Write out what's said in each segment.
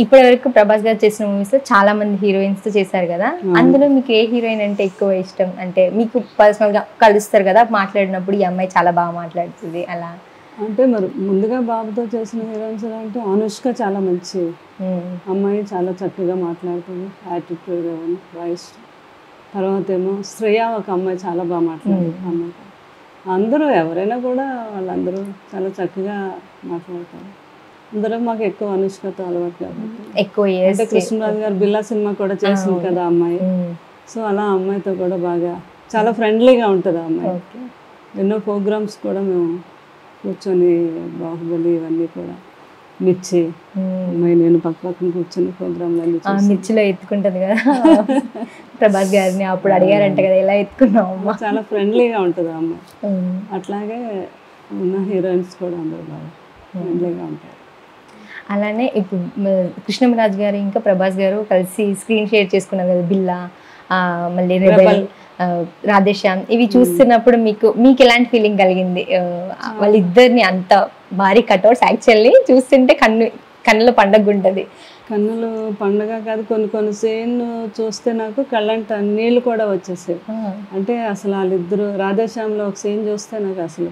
ఇప్పటి వరకు ప్రభాస్ గారు చేసిన మూవీస్ లో చాలా మంది హీరోయిన్స్ తో చేశారు కదా, అందులో మీకు ఏ హీరోయిన్ అంటే ఎక్కువ ఇష్టం? అంటే మీకు పర్సనల్ గా కలుస్తారు కదా, మాట్లాడినప్పుడు ఈ అమ్మాయి చాలా బాగా మాట్లాడుతుంది అలా. అంటే మరి ముందుగా బాబుతో చేసిన హీరోయిన్స్ అంటే అనుష్క చాలా మంచి అమ్మాయి, చాలా చక్కగా మాట్లాడుతుంది, యాటిట్యూడ్ వాయిస్. తర్వాత ఏమో శ్రేయ ఒక అమ్మాయి చాలా బాగా మాట్లాడుతుంది అమ్మాయి. అందరూ ఎవరైనా కూడా వాళ్ళందరూ చాలా చక్కగా మాట్లాడతారు. అందరూ మాకు ఎక్కువ అనుష్కతో అలవాటు కాబట్టి ఎక్కువ అంటే కృష్ణరాజు గారు బిల్లా సినిమా కూడా చేసింది కదా అమ్మాయి. సో అలా అమ్మాయితో కూడా బాగా చాలా ఫ్రెండ్లీగా ఉంటుంది ఆ అమ్మాయి. ఎన్నో ప్రోగ్రామ్స్ కూడా మేము కూర్చొని బాహుబలి ఇవన్నీ కూడా మిర్చి అమ్మాయి నేను పక్క పక్కన కూర్చొని ప్రోగ్రాంలు అన్ని మిర్చిలో ఎత్తుకుంటుంది కదా ప్రభాస్ గారిని, అప్పుడు అడిగారంట కదా ఎలా ఎత్తుకున్నావు అమ్మ. చాలా ఫ్రెండ్లీగా ఉంటుంది ఆ అమ్మాయి. అట్లాగే ఉన్న హీరోయిన్స్ కూడా అందరూ బాగా ఫ్రెండ్లీగా ఉంటారు. అలానే ఇప్పుడు కృష్ణరాజు గారు ఇంకా ప్రభాస్ గారు కలిసి స్క్రీన్ షేర్ చేసుకున్నారు కదా, బిల్లా, మళ్ళీ రెబెల్, రాధేశ్యామ్, ఇవి చూస్తున్నప్పుడు మీకు ఎలాంటి ఫీలింగ్ కలిగింది? వాళ్ళిద్దరిని అంత భారీ కట్అవుట్స్ యాక్చువల్లీ చూస్తుంటే కన్నుల పండగ ఉంటుంది. కన్నులు పండగ కాదు, కొన్ని సీన్ చూస్తే నాకు కళ్ళంట నీళ్ళు కూడా వచ్చేసాయి. అంటే అసలు వాళ్ళిద్దరు రాధేశ్యామ్లో ఒక సీన్ చూస్తే నాకు అసలు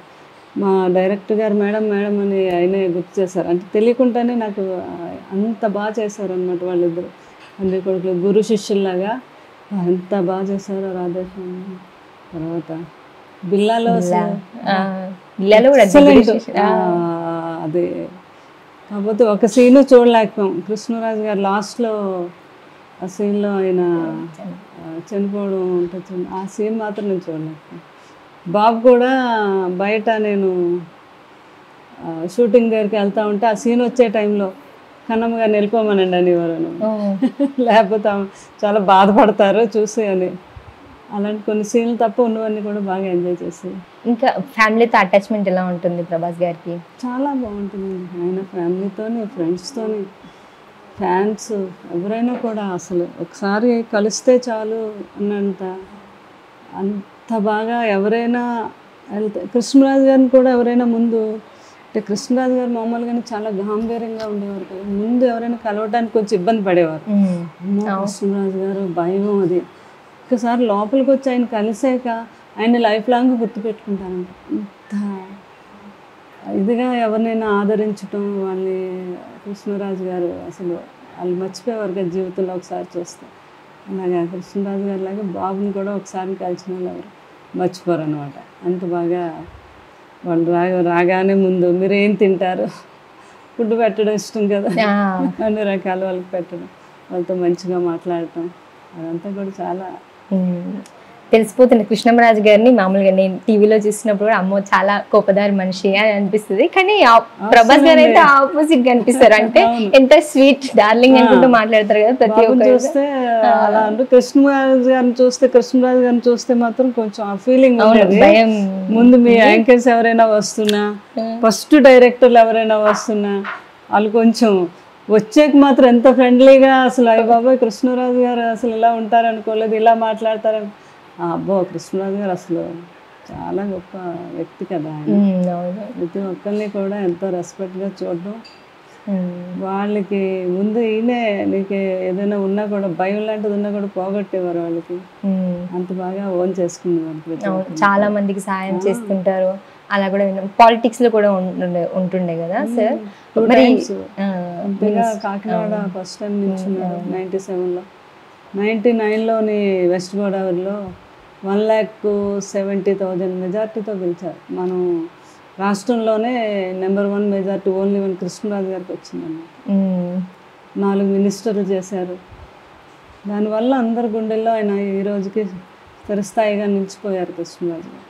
మా డైరెక్టర్ గారు మేడం మేడం అని ఆయనే గుర్తు చేశారు. అంటే తెలియకుండానే నాకు అంత బాగా చేశారు అనమాట వాళ్ళిద్దరు. అంటే కొడుకులు గురు శిష్యుల్లాగా ఎంత బాగా చేశారో రాధేశ్యామ్. తర్వాత బిల్లాలో అదే, కాకపోతే ఒక సీను చూడలేకపోయాం. కృష్ణరాజు గారు లాస్ట్లో ఆ సీన్లో ఆయన చనిపోవడం ఉంటుంది, ఆ సీన్ మాత్రం నేను చూడలేకపోయాను. బాబు కూడా బయట నేను షూటింగ్ దగ్గరికి వెళ్తూ ఉంటే ఆ సీన్ వచ్చే టైంలో కన్నమ్మ గారిని వెళ్ళిపోమనండి అనేవారు, లేకపోతే చాలా బాధపడతారు చూసి అని. అలాంటి కొన్ని సీన్లు తప్ప ఉన్నవన్నీ కూడా బాగా ఎంజాయ్ చేసి. ఇంకా ఫ్యామిలీతో అటాచ్మెంట్ ఎలా ఉంటుంది ప్రభాస్ గారికి? చాలా బాగుంటుంది ఆయన ఫ్యామిలీతోని, ఫ్రెండ్స్తోని, ఫ్యాన్స్ ఎవరైనా కూడా అసలు ఒకసారి కలిస్తే చాలు అన్నంత అంత బాగా ఎవరైనా వెళ్తే. కృష్ణరాజు గారిని కూడా ఎవరైనా ముందు అంటే కృష్ణరాజు గారు మామూలుగానే చాలా గాంభీర్యంగా ఉండేవారు కదా, ముందు ఎవరైనా కలవటానికి కొంచెం ఇబ్బంది పడేవారు. కృష్ణరాజు గారు భయం అది. ఒకసారి లోపలికి వచ్చి ఆయన కలిసాక ఆయన లైఫ్ లాంగ్ గుర్తుపెట్టుకుంటారంట. అంత ఇదిగా ఎవరినైనా ఆదరించడం వాళ్ళని కృష్ణరాజు గారు అసలు వాళ్ళు మర్చిపోయేవారు కదా జీవితంలో ఒకసారి చూస్తే. అలాగే కృష్ణరాజు గారు లాగా బాబుని కూడా ఒకసారి కలిసిన వాళ్ళు ఎవరు మర్చిపోరు అనమాట. అంత బాగా వాళ్ళు రాగానే ముందు మీరు ఏం తింటారు, ఫుడ్ పెట్టడం ఇష్టం కదా, అన్ని రకాల వాళ్ళకి పెట్టడం, వాళ్ళతో మంచిగా మాట్లాడటం, అదంతా కూడా చాలా తెలిసిపోతుంది. కృష్ణరాజు గారిని మామూలుగా నేను టీవీలో చూసినప్పుడు కూడా అమ్మో చాలా కోపదారి మనిషి అని అనిపిస్తుంది, కానీ ప్రభాస్ గారు అయితే ఆపోజిట్ గా అనిపిస్తారు. అంటే ఎంత స్వీట్ డార్లింగ్ అనుకుంటూ మాట్లాడతారు కదా ప్రతి ఒక్కరు చూస్తే. అలా అంటే కృష్ణరాజు గారిని చూస్తే మాత్రం కొంచెం ఆ ఫీలింగ్ భయం. ముందు మీ యాంకర్స్ ఎవరైనా వస్తున్నా, ఫస్ట్ డైరెక్టర్లు ఎవరైనా వస్తున్నా, వాళ్ళు కొంచెం వచ్చేక మాత్రం ఎంత ఫ్రెండ్లీగా అసలు అయ్య బాబాయ్ కృష్ణరాజు గారు అసలు ఇలా ఉంటారనుకోలేదు, ఇలా మాట్లాడతారని. అబ్బో కృష్ణరాజు గారు అసలు చాలా గొప్ప వ్యక్తి కదా ఆయన. ప్రతి ఒక్కరిని కూడా ఎంతో రెస్పెక్ట్గా చూడడం, వాళ్ళకి ముందు ఈయనే నీకు ఏదైనా ఉన్నా కూడా భయం లాంటిది ఉన్నా కూడా పోగొట్టేవారు వాళ్ళకి. అంత బాగా ఓన్ చేసుకునేవారు. చాలా మందికి సాయం చేస్తుంటారు. అలా కూడా పాలిటిక్స్ లో కూడా ఉంటుండే కదా సార్. కాకినాడ ఫస్ట్ టైం నిల్చున్నారు 97లో. 99లోని వెస్ట్ గోదావరిలో 1,70,000 మెజార్టీతో గెలిచారు. మనం రాష్ట్రంలోనే నెంబర్ 1 మెజార్టీ ఓన్లీ కృష్ణరాజు గారికి వచ్చిందన్నమాట. 4 మినిస్టర్లు చేశారు. దానివల్ల అందరి గుండెల్లో ఆయన ఈ రోజుకి చిరస్థాయిగా నిలిచిపోయారు కృష్ణరాజు గారు.